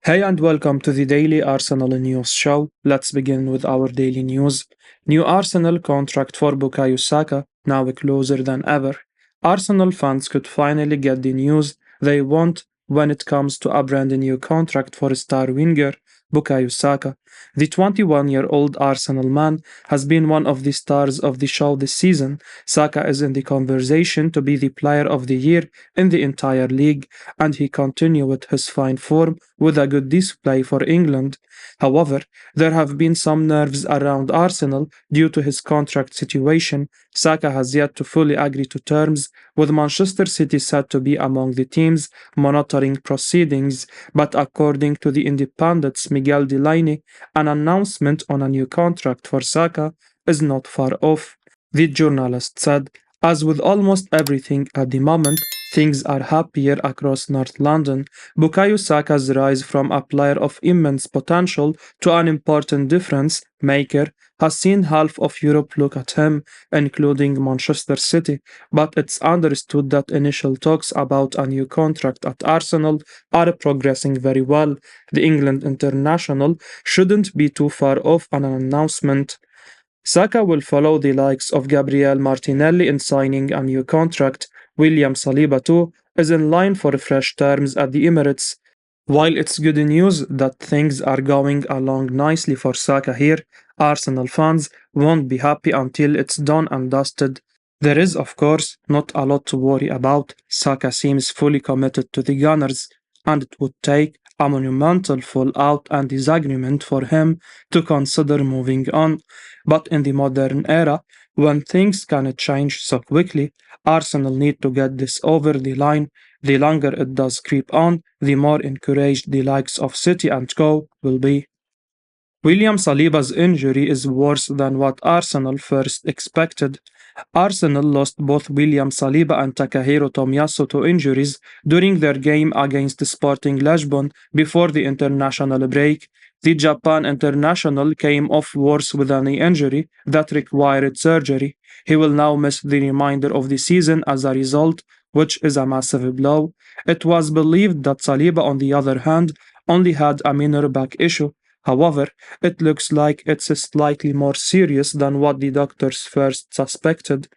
Hey and welcome to the Daily Arsenal News Show. Let's begin with our daily news. New Arsenal contract for Bukayo Saka, now closer than ever. Arsenal fans could finally get the news they want when it comes to a brand new contract for star winger Bukayo Saka. The 21-year-old Arsenal man has been one of the stars of the show this season. Saka is in the conversation to be the player of the year in the entire league, and he continued with his fine form with a good display for England. However, there have been some nerves around Arsenal due to his contract situation. Saka has yet to fully agree to terms, with Manchester City said to be among the teams monitoring proceedings. But according to the Independent's Miguel Delaney, an announcement on a new contract for Saka is not far off. The journalist said, as with almost everything at the moment, things are happier across North London. Bukayo Saka's rise from a player of immense potential to an important difference maker has seen half of Europe look at him, including Manchester City, but it's understood that initial talks about a new contract at Arsenal are progressing very well. The England international shouldn't be too far off on an announcement. Saka will follow the likes of Gabriel Martinelli in signing a new contract. William Saliba, too, is in line for fresh terms at the Emirates. While it's good news that things are going along nicely for Saka here, Arsenal fans won't be happy until it's done and dusted. There is, of course, not a lot to worry about. Saka seems fully committed to the Gunners, and it would take a monumental fallout and disagreement for him to consider moving on. But in the modern era, when things can change so quickly, Arsenal need to get this over the line. The longer it does creep on, the more encouraged the likes of City and Co will be. William Saliba's injury is worse than what Arsenal first expected. Arsenal lost both William Saliba and Takehiro Tomiyasu to injuries during their game against Sporting Lisbon before the international break. The Japan international came off worse with a knee injury that required surgery. He will now miss the remainder of the season as a result, which is a massive blow. It was believed that Saliba, on the other hand, only had a minor back issue. However, it looks like it's slightly more serious than what the doctors first suspected.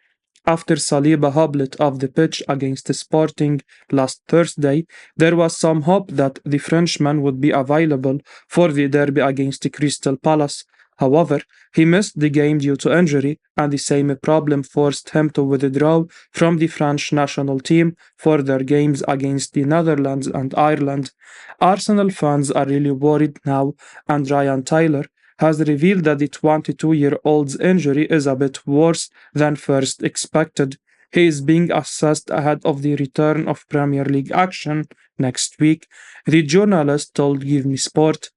After Saliba hobbled off the pitch against Sporting last Thursday, there was some hope that the Frenchman would be available for the derby against Crystal Palace. However, he missed the game due to injury, and the same problem forced him to withdraw from the French national team for their games against the Netherlands and Ireland. Arsenal fans are really worried now, and Ryan Taylor has revealed that the 22-year-old's injury is a bit worse than first expected. He is being assessed ahead of the return of Premier League action next week. The journalist told Give Me Sport,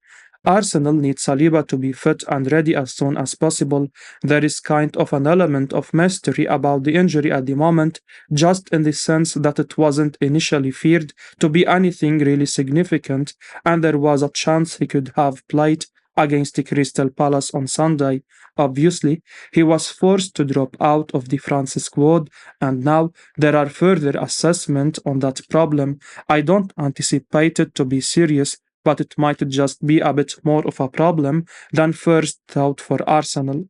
Arsenal needs Saliba to be fit and ready as soon as possible. There is kind of an element of mystery about the injury at the moment, just in the sense that it wasn't initially feared to be anything really significant, and there was a chance he could have played against the Crystal Palace on Sunday. Obviously, he was forced to drop out of the France squad, and now there are further assessment on that problem. I don't anticipate it to be serious, but it might just be a bit more of a problem than first thought for Arsenal.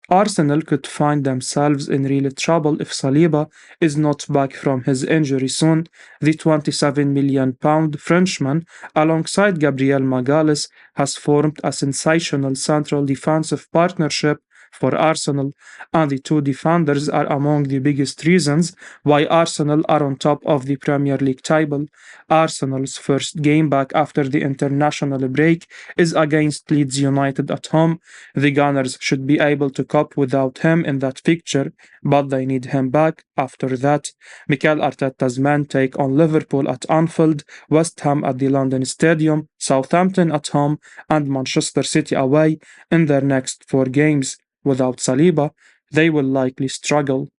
Arsenal could find themselves in real trouble if Saliba is not back from his injury soon. The £27 million Frenchman, alongside Gabriel Magalhaes, has formed a sensational central defensive partnership for Arsenal, and the two defenders are among the biggest reasons why Arsenal are on top of the Premier League table. Arsenal's first game back after the international break is against Leeds United at home. The Gunners should be able to cope without him in that fixture, but they need him back after that. Mikel Arteta's men take on Liverpool at Anfield, West Ham at the London Stadium, Southampton at home, and Manchester City away in their next four games. Without Saliba, they will likely struggle.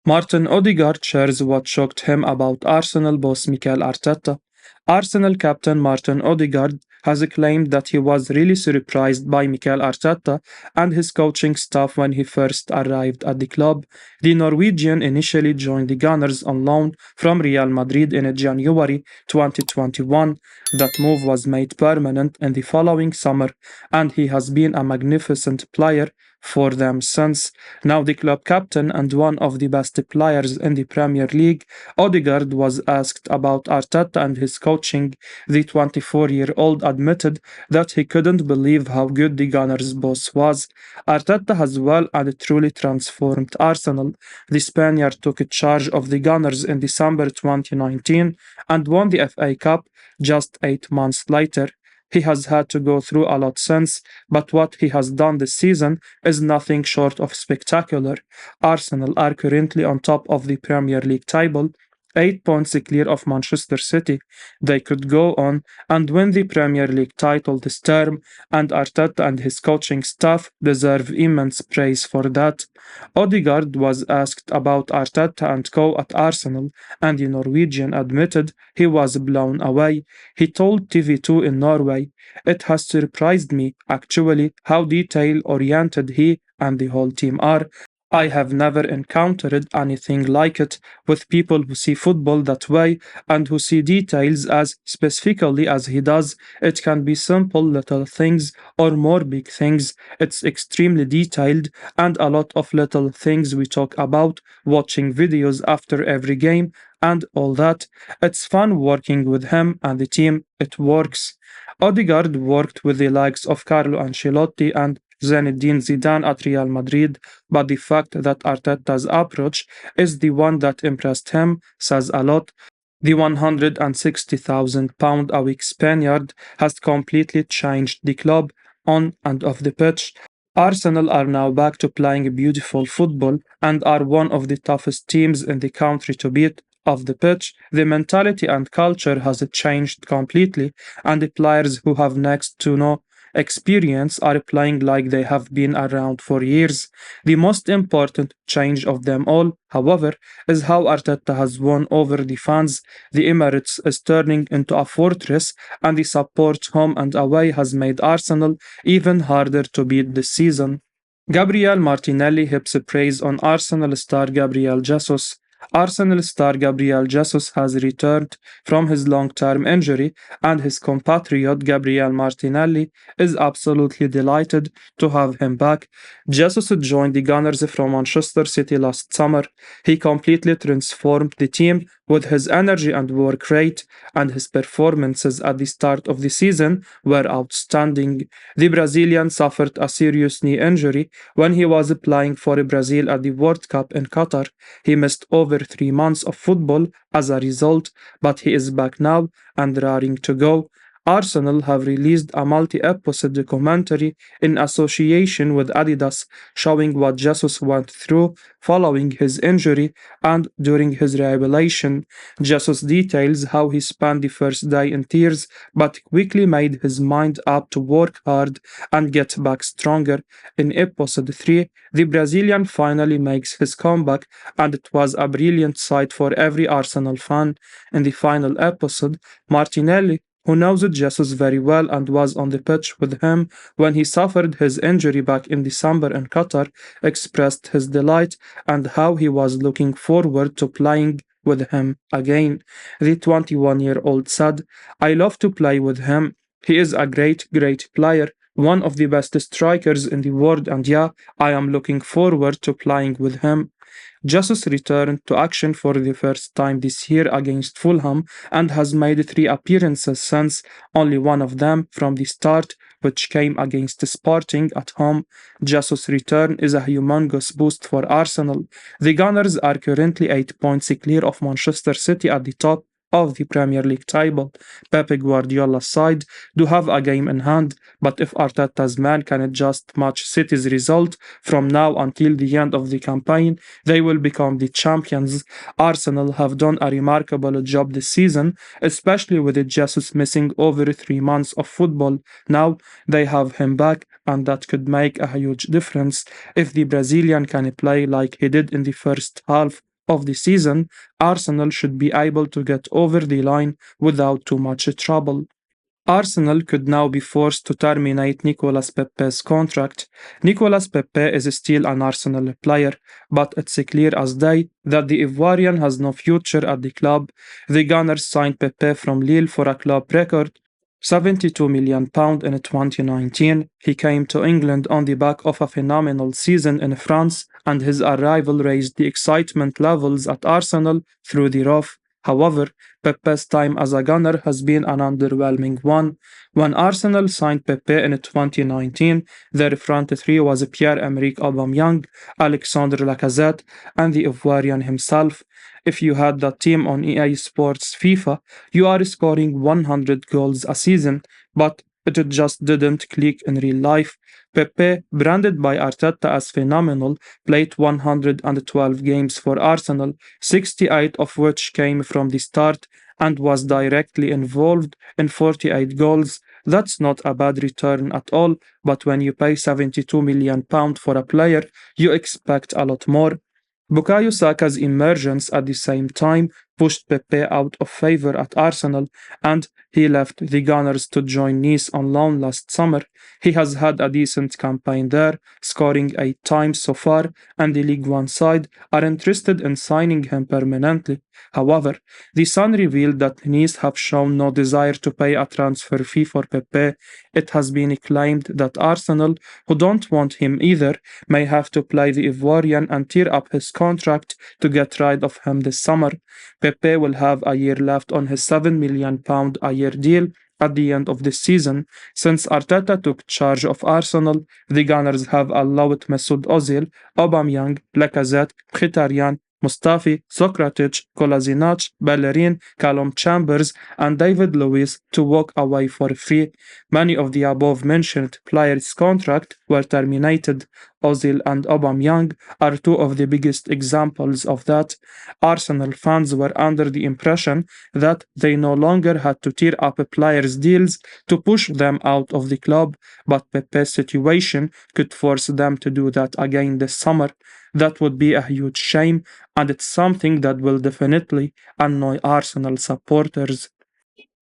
Martin Odegaard shares what shocked him about Arsenal boss Mikel Arteta. Arsenal captain Martin Odegaard has claimed that he was really surprised by Mikel Arteta and his coaching staff when he first arrived at the club. The Norwegian initially joined the Gunners on loan from Real Madrid in January 2021. That move was made permanent in the following summer, and he has been a magnificent player for them since. Now, the club captain and one of the best players in the Premier League, Odegaard, was asked about Arteta and his coaching. The 24-year-old admitted that he couldn't believe how good the Gunners' boss was. Arteta has well and truly transformed Arsenal. The Spaniard took charge of the Gunners in December 2019 and won the FA Cup just 8 months later. He has had to go through a lot since, but what he has done this season is nothing short of spectacular. Arsenal are currently on top of the Premier League table, 8 points clear of Manchester City. They could go on and win the Premier League title this term, and Arteta and his coaching staff deserve immense praise for that. Odegaard was asked about Arteta and co at Arsenal, and the Norwegian admitted he was blown away. He told TV2 in Norway, "It has surprised me, actually, how detail oriented he and the whole team are. I have never encountered anything like it, with people who see football that way and who see details as specifically as he does. It can be simple little things or more big things. It's extremely detailed and a lot of little things we talk about, watching videos after every game and all that. It's fun working with him and the team. It works." Odegaard worked with the likes of Carlo Ancelotti and Zinedine Zidane at Real Madrid, but the fact that Arteta's approach is the one that impressed him says a lot. The £160,000 a week Spaniard has completely changed the club on and off the pitch. Arsenal are now back to playing beautiful football and are one of the toughest teams in the country to beat. Off the pitch, the mentality and culture has changed completely, and the players who have next to no experience are playing like they have been around for years. The most important change of them all, however, is how Arteta has won over the fans. The Emirates is turning into a fortress, and the support home and away has made Arsenal even harder to beat this season. Gabriel Martinelli heaps praise on Arsenal star Gabriel Jesus. Arsenal star Gabriel Jesus has returned from his long-term injury, and his compatriot Gabriel Martinelli is absolutely delighted to have him back. Jesus joined the Gunners from Manchester City last summer. He completely transformed the team with his energy and work rate, and his performances at the start of the season were outstanding. The Brazilian suffered a serious knee injury when he was playing for Brazil at the World Cup in Qatar. He missed over 3 months of football as a result, but he is back now and raring to go. Arsenal have released a multi-episode documentary in association with Adidas showing what Jesus went through following his injury and during his rehabilitation. Jesus details how he spent the first day in tears but quickly made his mind up to work hard and get back stronger. In episode 3, the Brazilian finally makes his comeback, and it was a brilliant sight for every Arsenal fan. In the final episode, Martinelli, who knows Jesus very well and was on the pitch with him when he suffered his injury back in December in Qatar, expressed his delight and how he was looking forward to playing with him again. The 21-year-old said, "I love to play with him. He is a great, great player, one of the best strikers in the world, and yeah, I am looking forward to playing with him." Jesus returned to action for the first time this year against Fulham and has made 3 appearances since, only one of them from the start, which came against Sporting at home. Jesus' return is a humongous boost for Arsenal. The Gunners are currently 8 points clear of Manchester City at the top of the Premier League table. Pepe Guardiola's side do have a game in hand, but if Arteta's men can just match City's result from now until the end of the campaign, they will become the champions. Arsenal have done a remarkable job this season, especially with Jesus missing over 3 months of football. Now they have him back, and that could make a huge difference. If the Brazilian can play like he did in the first half of the season, Arsenal should be able to get over the line without too much trouble. Arsenal could now be forced to terminate Nicolas Pepe's contract. Nicolas Pepe is still an Arsenal player, but it's clear as day that the Ivorian has no future at the club. The Gunners signed Pepe from Lille for a club record £72 million in 2019. He came to England on the back of a phenomenal season in France, and his arrival raised the excitement levels at Arsenal through the roof. However, Pepe's time as a gunner has been an underwhelming one. When Arsenal signed Pepe in 2019, their front three was Pierre-Emerick Aubameyang, Alexandre Lacazette, and the Ivoirian himself. If you had that team on EA Sports FIFA, you are scoring 100 goals a season, but it just didn't click in real life. Pepe, branded by Arteta as phenomenal, played 112 games for Arsenal, 68 of which came from the start, and was directly involved in 48 goals. That's not a bad return at all, but when you pay £72 million for a player, you expect a lot more. Bukayo Saka's emergence at the same time pushed Pepe out of favour at Arsenal, and he left the Gunners to join Nice on loan last summer. He has had a decent campaign there, scoring 8 times so far, and the League One side are interested in signing him permanently. However, the Sun revealed that Nice have shown no desire to pay a transfer fee for Pepe. It has been claimed that Arsenal, who don't want him either, may have to play the Ivorian and tear up his contract to get rid of him this summer. Pepe will have a year left on his £7 million a year deal at the end of this season. Since Arteta took charge of Arsenal, the Gunners have allowed Mesut Ozil, Aubameyang, Lacazette, Mkhitaryan, Mustafi, Sokratic, Kolasinac, Bellerin, Callum Chambers, and David Luiz to walk away for free. Many of the above-mentioned players' contracts were terminated. Ozil and Aubameyang are two of the biggest examples of that. Arsenal fans were under the impression that they no longer had to tear up players' deals to push them out of the club, but Pepe's situation could force them to do that again this summer. That would be a huge shame, and it's something that will definitely annoy Arsenal supporters.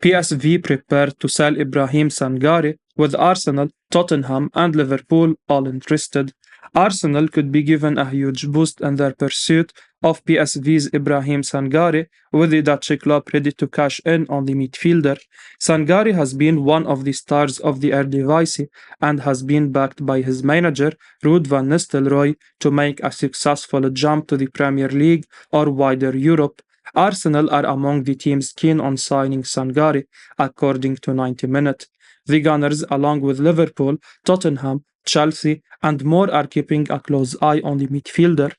PSV prepared to sell Ibrahim Sangare, with Arsenal, Tottenham, and Liverpool all interested. Arsenal could be given a huge boost in their pursuit of PSV's Ibrahim Sangare, with the Dutch club ready to cash in on the midfielder. Sangare has been one of the stars of the Eredivisie and has been backed by his manager, Ruud van Nistelrooy, to make a successful jump to the Premier League or wider Europe. Arsenal are among the teams keen on signing Sangare, according to 90 Minute. The Gunners, along with Liverpool, Tottenham, Chelsea, and more, are keeping a close eye on the midfielder.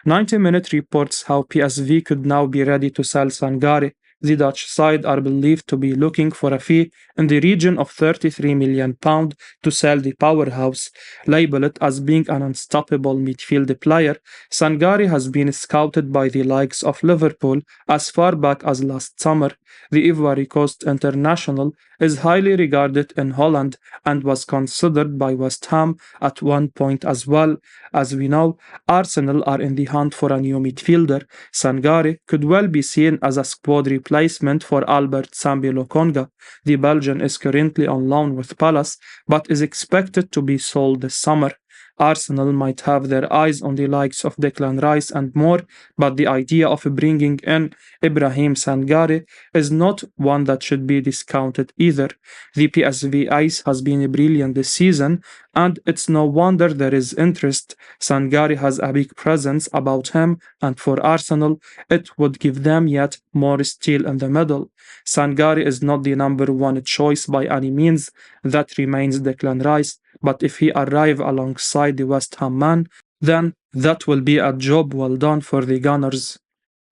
90 Minute reports how PSV could now be ready to sell Sangare. The Dutch side are believed to be looking for a fee in the region of £33 million to sell the powerhouse. Labeled as being an unstoppable midfield player, Sangare has been scouted by the likes of Liverpool as far back as last summer. The Ivory Coast international is highly regarded in Holland and was considered by West Ham at one point as well. As we know, Arsenal are in the hunt for a new midfielder. Sangare could well be seen as a squad replacement for Albert Sambi Lokonga. The Belgian is currently on loan with Palace, but is expected to be sold this summer. Arsenal might have their eyes on the likes of Declan Rice and more, but the idea of bringing in Ibrahim Sangare is not one that should be discounted either. The PSV ace has been brilliant this season, and it's no wonder there is interest. Sangare has a big presence about him, and for Arsenal, it would give them yet more steel in the middle. Sangare is not the number one choice by any means. That remains Declan Rice, but if he arrive alongside the West Ham man, then that will be a job well done for the Gunners.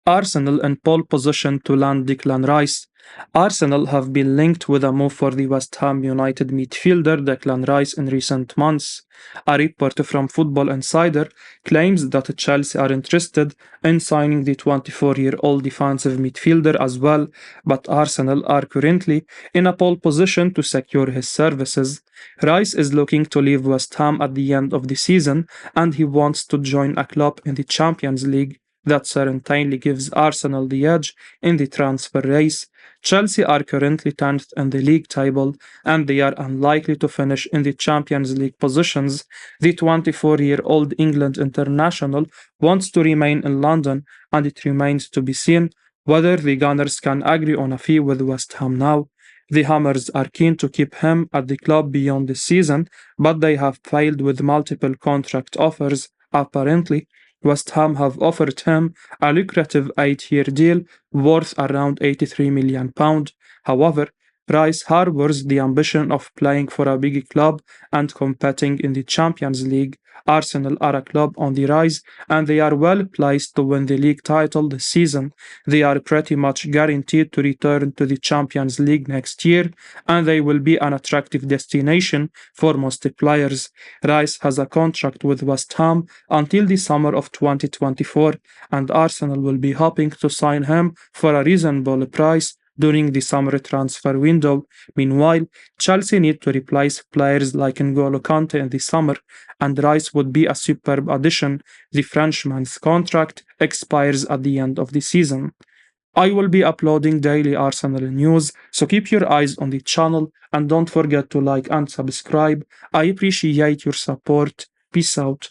Arsenal in pole position to land Declan Rice. Arsenal have been linked with a move for the West Ham United midfielder Declan Rice in recent months. A report from Football Insider claims that Chelsea are interested in signing the 24-year-old defensive midfielder as well, but Arsenal are currently in a pole position to secure his services. Rice is looking to leave West Ham at the end of the season, and he wants to join a club in the Champions League. That certainly gives Arsenal the edge in the transfer race. Chelsea are currently 10th in the league table and they are unlikely to finish in the Champions League positions. The 24-year-old England international wants to remain in London and it remains to be seen whether the Gunners can agree on a fee with West Ham now. The Hammers are keen to keep him at the club beyond the season, but they have failed with multiple contract offers. Apparently, West Ham have offered him a lucrative 8-year deal worth around £83 million. However, Rice harbors the ambition of playing for a big club and competing in the Champions League. Arsenal are a club on the rise and they are well placed to win the league title this season. They are pretty much guaranteed to return to the Champions League next year and they will be an attractive destination for most players. Rice has a contract with West Ham until the summer of 2024 and Arsenal will be hoping to sign him for a reasonable price during the summer transfer window. Meanwhile, Chelsea need to replace players like N'Golo Kante in the summer, and Rice would be a superb addition. The Frenchman's contract expires at the end of the season. I will be uploading daily Arsenal news, so keep your eyes on the channel and don't forget to like and subscribe. I appreciate your support. Peace out.